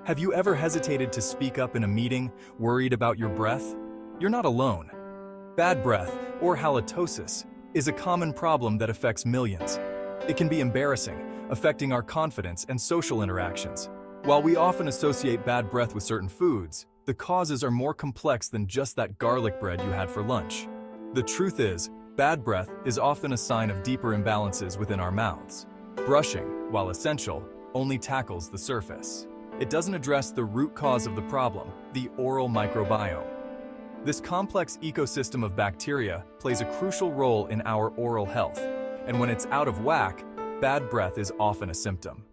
Have you ever hesitated to speak up in a meeting, worried about your breath? You're not alone. Bad breath, or halitosis, is a common problem that affects millions. It can be embarrassing, affecting our confidence and social interactions. While we often associate bad breath with certain foods, the causes are more complex than just that garlic bread you had for lunch. The truth is, bad breath is often a sign of deeper imbalances within our mouths. Brushing, while essential, only tackles the surface. It doesn't address the root cause of the problem, the oral microbiome. This complex ecosystem of bacteria plays a crucial role in our oral health, and when it's out of whack, bad breath is often a symptom.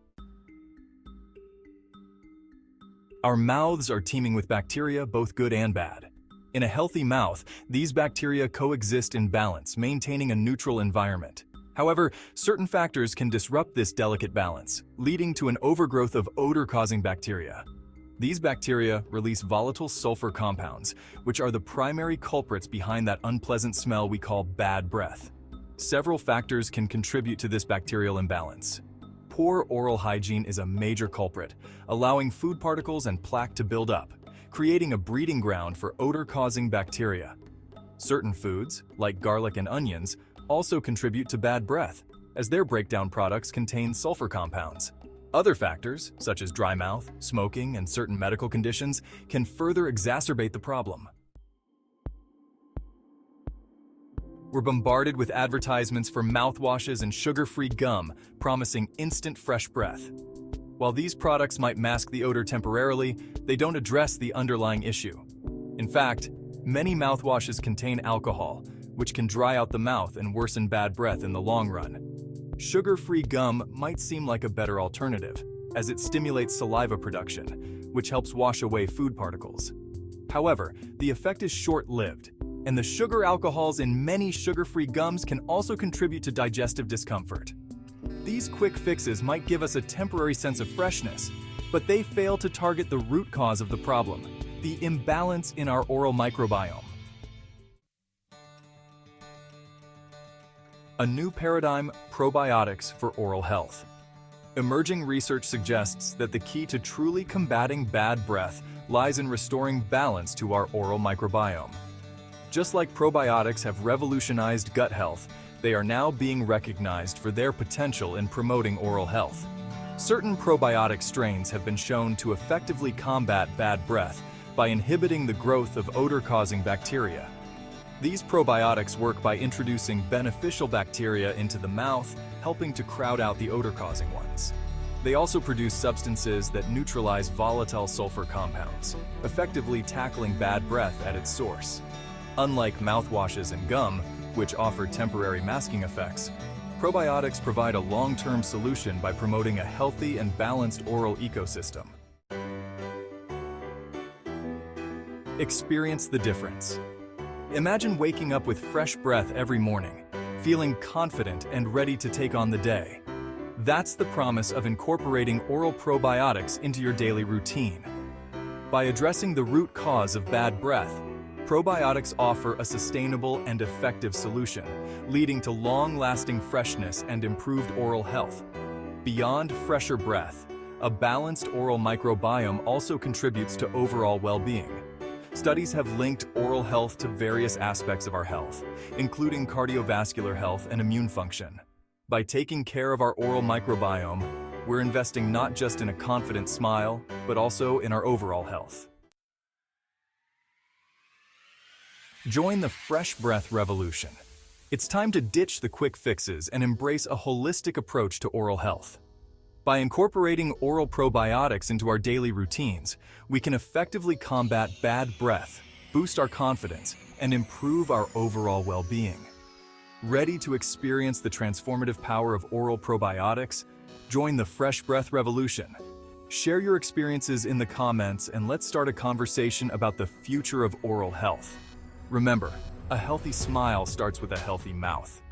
Our mouths are teeming with bacteria, both good and bad. In a healthy mouth, these bacteria coexist in balance, maintaining a neutral environment. However, certain factors can disrupt this delicate balance, leading to an overgrowth of odor-causing bacteria. These bacteria release volatile sulfur compounds, which are the primary culprits behind that unpleasant smell we call bad breath. Several factors can contribute to this bacterial imbalance. Poor oral hygiene is a major culprit, allowing food particles and plaque to build up, creating a breeding ground for odor-causing bacteria. Certain foods, like garlic and onions, also contribute to bad breath, as their breakdown products contain sulfur compounds. Other factors, such as dry mouth, smoking, and certain medical conditions, can further exacerbate the problem. We're bombarded with advertisements for mouthwashes and sugar-free gum, promising instant fresh breath. While these products might mask the odor temporarily, they don't address the underlying issue. In fact, many mouthwashes contain alcohol, which can dry out the mouth and worsen bad breath in the long run. Sugar-free gum might seem like a better alternative, as it stimulates saliva production, which helps wash away food particles. However, the effect is short-lived, and the sugar alcohols in many sugar-free gums can also contribute to digestive discomfort. These quick fixes might give us a temporary sense of freshness, but they fail to target the root cause of the problem, the imbalance in our oral microbiome. A new paradigm: probiotics for oral health. Emerging research suggests that the key to truly combating bad breath lies in restoring balance to our oral microbiome. Just like probiotics have revolutionized gut health, they are now being recognized for their potential in promoting oral health. Certain probiotic strains have been shown to effectively combat bad breath by inhibiting the growth of odor-causing bacteria. These probiotics work by introducing beneficial bacteria into the mouth, helping to crowd out the odor-causing ones. They also produce substances that neutralize volatile sulfur compounds, effectively tackling bad breath at its source. Unlike mouthwashes and gum, which offer temporary masking effects, probiotics provide a long-term solution by promoting a healthy and balanced oral ecosystem. Experience the difference. Imagine waking up with fresh breath every morning, feeling confident and ready to take on the day. That's the promise of incorporating oral probiotics into your daily routine. By addressing the root cause of bad breath, probiotics offer a sustainable and effective solution, leading to long-lasting freshness and improved oral health. Beyond fresher breath, a balanced oral microbiome also contributes to overall well-being. Studies have linked oral health to various aspects of our health, including cardiovascular health and immune function. By taking care of our oral microbiome, we're investing not just in a confident smile, but also in our overall health. Join the fresh breath revolution. It's time to ditch the quick fixes and embrace a holistic approach to oral health. By incorporating oral probiotics into our daily routines, we can effectively combat bad breath, boost our confidence, and improve our overall well-being. Ready to experience the transformative power of oral probiotics? Join the fresh breath revolution. Share your experiences in the comments and let's start a conversation about the future of oral health. Remember, a healthy smile starts with a healthy mouth.